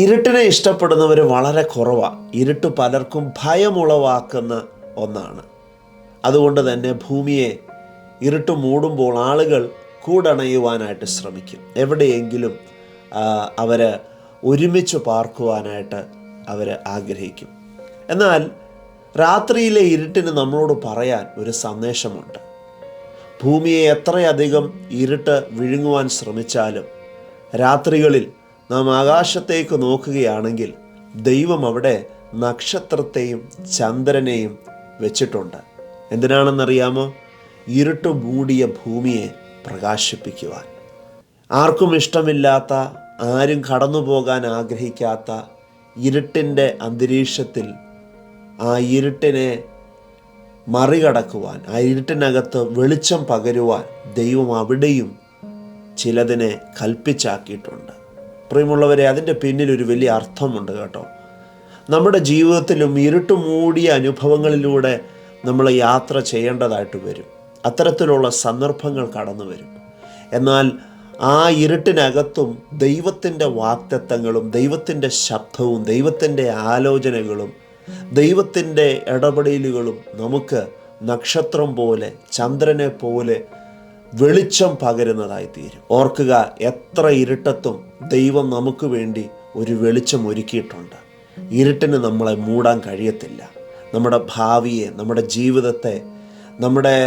ഇരുട്ടിനെ ഇഷ്ടപ്പെടുന്നവർ വളരെ കുറവാണ്. ഇരുട്ട് പലർക്കും ഭയമുളവാക്കുന്ന ഒന്നാണ്. അതുകൊണ്ട് തന്നെ ഭൂമിയെ ഇരുട്ട് മൂടുമ്പോൾ ആളുകൾ കൂടണയുവാനായിട്ട് ശ്രമിക്കും. എവിടെയെങ്കിലും അവർ ഒരുമിച്ച് പാർക്കുവാനായിട്ട് അവർ ആഗ്രഹിക്കും. എന്നാൽ രാത്രിയിലെ ഇരുട്ടിന് നമ്മളോട് പറയാൻ ഒരു സന്ദേശമുണ്ട്. ഭൂമിയെ എത്രയധികം ഇരുട്ട് വിഴുങ്ങുവാൻ ശ്രമിച്ചാലും രാത്രികളിൽ നാം ആകാശത്തേക്ക് നോക്കുകയാണെങ്കിൽ ദൈവം അവിടെ നക്ഷത്രത്തെയും ചന്ദ്രനെയും വെച്ചിട്ടുണ്ട്. എന്തിനാണെന്നറിയാമോ? ഇരുട്ട് മൂടിയ ഭൂമിയെ പ്രകാശിപ്പിക്കുവാൻ. ആർക്കും ഇഷ്ടമില്ലാത്ത, ആരും കടന്നു പോകാൻ ആഗ്രഹിക്കാത്ത ഇരുട്ടിൻ്റെ അന്തരീക്ഷത്തിൽ ആ ഇരുട്ടിനെ മറികടക്കുവാൻ, ആ ഇരുട്ടിനകത്ത് വെളിച്ചം പകരുവാൻ ദൈവം അവിടെയും ചിലതിനെ കൽപ്പിച്ചാക്കിയിട്ടുണ്ട്. പ്രിയമുള്ളവരെ, അതിൻ്റെ പിന്നിലൊരു വലിയ അർത്ഥമുണ്ട് കേട്ടോ. നമ്മുടെ ജീവിതത്തിലും ഇരുട്ട് മൂടിയ അനുഭവങ്ങളിലൂടെ നമ്മൾ യാത്ര ചെയ്യേണ്ടതായിട്ട് വരും. അത്തരത്തിലുള്ള സന്ദർഭങ്ങൾ കടന്നു വരും. എന്നാൽ ആ ഇരുട്ടിനകത്തും ദൈവത്തിൻ്റെ വാഗ്ദത്തങ്ങളും ദൈവത്തിൻ്റെ ശബ്ദവും ദൈവത്തിൻ്റെ ആലോചനകളും ദൈവത്തിൻ്റെ ഇടപെടലുകളും നമുക്ക് നക്ഷത്രം പോലെ, ചന്ദ്രനെ പോലെ വെളിച്ചം പകരുന്നതായി തീരും. ഓർക്കുക, എത്ര ഇരുട്ടത്തും ദൈവം നമുക്ക് വേണ്ടി ഒരു വെളിച്ചം ഒരുക്കിയിട്ടുണ്ട്. ഇരുട്ടിന് നമ്മളെ മൂടാൻ കഴിയത്തില്ല. നമ്മുടെ ഭാവിയെ, നമ്മുടെ ജീവിതത്തെ, നമ്മുടെ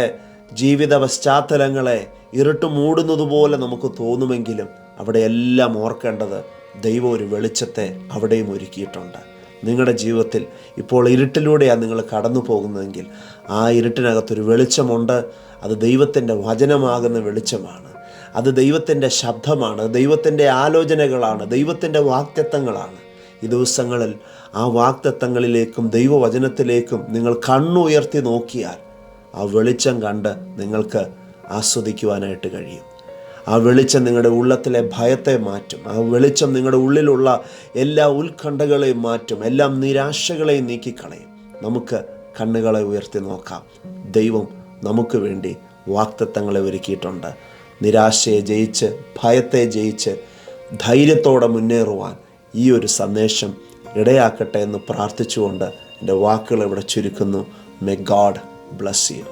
ജീവിത പശ്ചാത്തലങ്ങളെ ഇരുട്ട് മൂടുന്നത് പോലെ നമുക്ക് തോന്നുമെങ്കിലും അവിടെയെല്ലാം ഓർക്കേണ്ടത് ദൈവം ഒരു വെളിച്ചത്തെ അവിടെയും ഒരുക്കിയിട്ടുണ്ട്. നിങ്ങളുടെ ജീവിതത്തിൽ ഇപ്പോൾ ഇരുട്ടിലൂടെയാണ് നിങ്ങൾ കടന്നു പോകുന്നതെങ്കിൽ ആ ഇരുട്ടിനകത്തൊരു വെളിച്ചമുണ്ട്. അത് ദൈവത്തിൻ്റെ വചനമാകുന്ന വെളിച്ചമാണ്. അത് ദൈവത്തിൻ്റെ ശബ്ദമാണ്, ദൈവത്തിൻ്റെ ആലോചനകളാണ്, ദൈവത്തിൻ്റെ വാഗ്ദത്തങ്ങളാണ്. ഈ ദിവസങ്ങളിൽ ആ വാഗ്ദത്തങ്ങളിലേക്കും ദൈവവചനത്തിലേക്കും നിങ്ങൾ കണ്ണുയർത്തി നോക്കിയാൽ ആ വെളിച്ചം കണ്ട് നിങ്ങൾക്ക് ആസ്വദിക്കുവാനായിട്ട് കഴിയും. ആ വെളിച്ചം നിങ്ങളുടെ ഉള്ളത്തിലെ ഭയത്തെ മാറ്റും. ആ വെളിച്ചം നിങ്ങളുടെ ഉള്ളിലുള്ള എല്ലാ ഉത്കണ്ഠകളെയും മാറ്റും. എല്ലാ നിരാശകളെയും നീക്കിക്കളയും. നമുക്ക് കണ്ണുകളെ ഉയർത്തി നോക്കാം. ദൈവം നമുക്ക് വേണ്ടി വാഗ്ദത്തങ്ങളെ ഒരുക്കിയിട്ടുണ്ട്. നിരാശയെ ജയിച്ച്, ഭയത്തെ ജയിച്ച് ധൈര്യത്തോടെ മുന്നേറുവാൻ ഈ ഒരു സന്ദേശം ഇടയാക്കട്ടെ എന്ന് പ്രാർത്ഥിച്ചുകൊണ്ട് എൻ്റെ വാക്കുകൾ ഇവിടെ ചുരുക്കുന്നു. May God bless U.